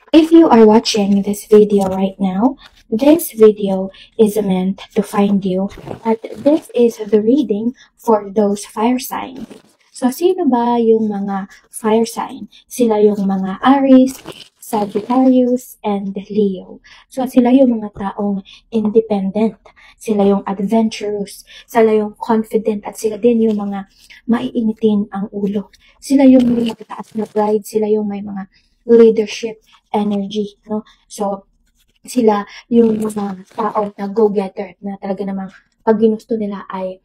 If you are watching this video right now, this video is meant to find you at this is the reading for those fire signs. So, sino ba yung mga fire sign? Sila yung mga Aries, Sagittarius, and Leo. So, sila yung mga taong independent. Sila yung adventurous. Sila yung confident. At sila din yung mga maiinitin ang ulo. Sila yung may mataas na pride. Sila yung may mga leadership energy, no? So, sila yung mga tao na go-getter na talaga namang pag ginusto nila ay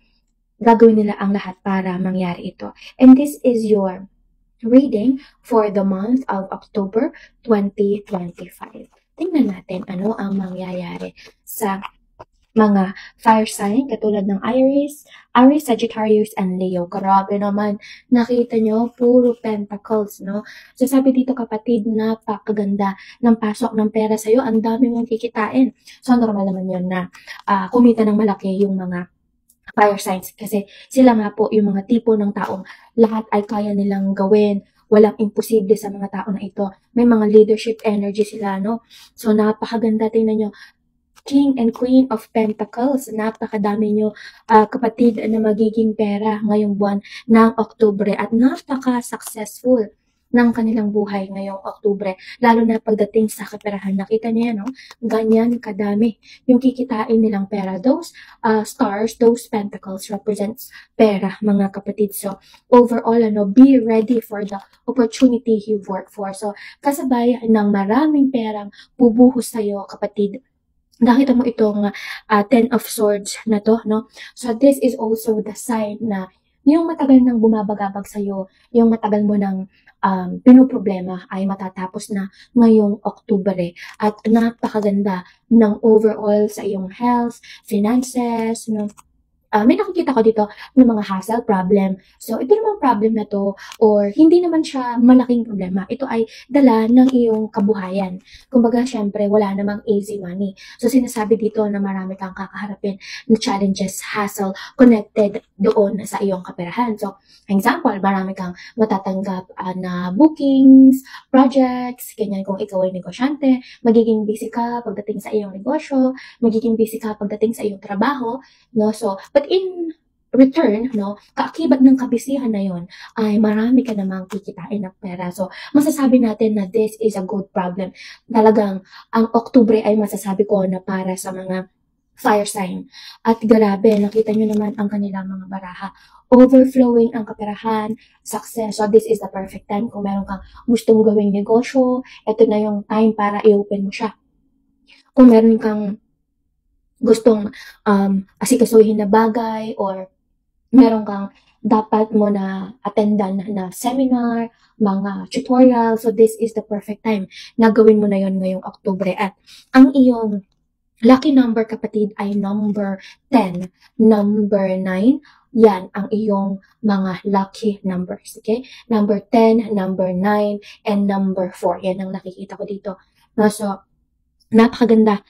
gagawin nila ang lahat para mangyari ito. And this is your reading for the month of October 2025. Tingnan natin ano ang mangyayari sa mga fire sign katulad ng Aries, Sagittarius, and Leo. Grabe naman, nakita nyo, puro pentacles, no? So sabi dito kapatid, napakaganda ng pasok ng pera sa'yo, ang dami mong kikitain. So normal naman yun na kumita ng malaki yung mga fire signs kasi sila nga po yung mga tipo ng taong lahat ay kaya nilang gawin. Walang imposible sa mga tao na ito. May mga leadership energy sila, no? So napakaganda, tingnan nyo. King and Queen of Pentacles. Napakadami nyo kapatid na magiging pera ngayong buwan ng Oktubre at napaka-successful ng kanilang buhay ngayong Oktubre. Lalo na pagdating sa kaperahan. Nakita niyo yan, no? Ganyan kadami yung kikitain nilang pera. Those stars, those pentacles represents pera, mga kapatid. So, overall, be ready for the opportunity you work for. So, kasabay ng maraming perang bubuhos sa'yo, kapatid. Nakita mo itong 10 of Swords na to, no? So, this is also the sign na yung matagal nang bumabagabag sa'yo, yung matagal mo nang pinoproblema ay matatapos na ngayong Oktubre. At napakaganda ng overall sa iyong health, finances, no? May nakikita ko dito ng mga hassle, problem. So, ito namang problem na to, or hindi naman siya malaking problema. Ito ay dala ng iyong kabuhayan. Kumbaga, syempre, wala namang easy money. So, sinasabi dito na marami kang kakaharapin na challenges, hassle, connected doon sa iyong kaperahan. So, example, marami kang matatanggap na bookings, projects, ganyan kung ikaw ay negosyante, magiging busy ka pagdating sa iyong negosyo, magiging busy ka pagdating sa iyong trabaho, no? So, but in return, no, kaakibat ng kabisihan na yon ay marami ka namang kikitain ng pera. So, masasabi natin na this is a good problem. Talagang, ang Oktubre ay masasabi ko na para sa mga fire sign. At grabe, nakita nyo naman ang kanilang mga baraha. Overflowing ang kaperahan, success. So, this is the perfect time. Kung meron kang gustong gawing negosyo, ito na yung time para i-open mo siya. Kung meron kang gustong asikasuhin na bagay or meron kang dapat mo na attendan na seminar, mga tutorial. So, this is the perfect time na gawin mo na yon ngayong Oktubre. At ang iyong lucky number, kapatid, ay number 10, number 9. Yan ang iyong mga lucky numbers. Okay? Number 10, number 9, and number 4. Yan ang nakikita ko dito. No, so, napakaganda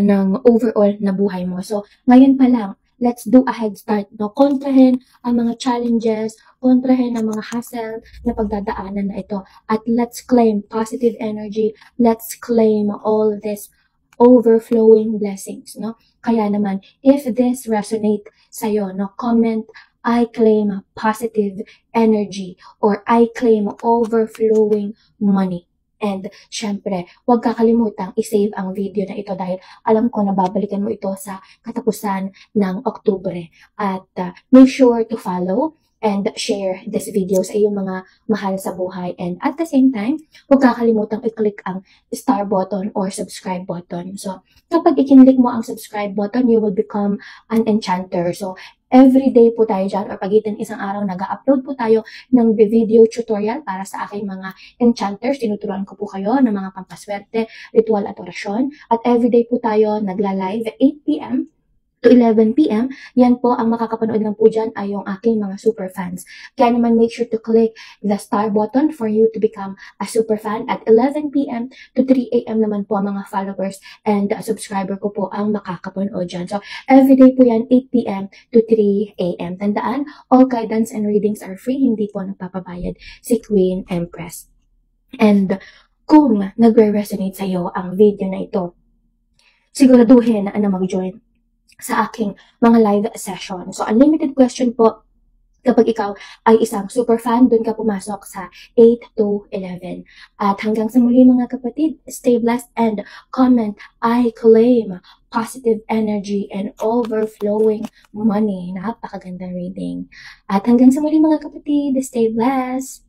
ng overall na buhay mo. So, ngayon pa lang, let's do a head start. No? Kontrahin ang mga challenges, kontrahin ang mga hassle na pagdadaanan na ito. At let's claim positive energy. Let's claim all this overflowing blessings. No? Kaya naman, if this resonate sa'yo, no, comment, I claim positive energy or I claim overflowing money. And, syempre, huwag kakalimutang i-save ang video na ito dahil alam ko na babalikan mo ito sa katapusan ng Oktubre. At make sure to follow and share this video sa iyong mga mahal sa buhay. And at the same time, huwag kakalimutang i-click ang star button or subscribe button. So, kapag i-click mo ang subscribe button, you will become an enchanter. So, every day po tayo dyan or pagitan isang araw nag-upload po tayo ng video tutorial para sa aking mga enchanters. Tinuturuan ko po kayo ng mga pampaswerte, ritual at orasyon. At everyday po tayo nagla-live 8 p.m. to 11 p.m. Yan po, ang makakapanood lang po dyan ay yung aking mga super fans. Kaya naman make sure to click the star button for you to become a super fan. At 11 p.m. to 3 a.m. naman po ang mga followers and subscriber ko po ang makakapanood dyan. So, everyday po yan, 8 p.m. to 3 a.m. Tandaan, all guidance and readings are free. Hindi po nagpapabayad si Queen Empress. And Kung nagre-resonate sa'yo ang video na ito, siguraduhin na mag-join sa aking mga live session. So, unlimited question po. Kapag ikaw ay isang super fan, dun ka pumasok sa 8 to 11. At hanggang sa muli mga kapatid, stay blessed and comment, I claim positive energy and overflowing money. Napakagandang reading. At hanggang sa muli mga kapatid, stay blessed.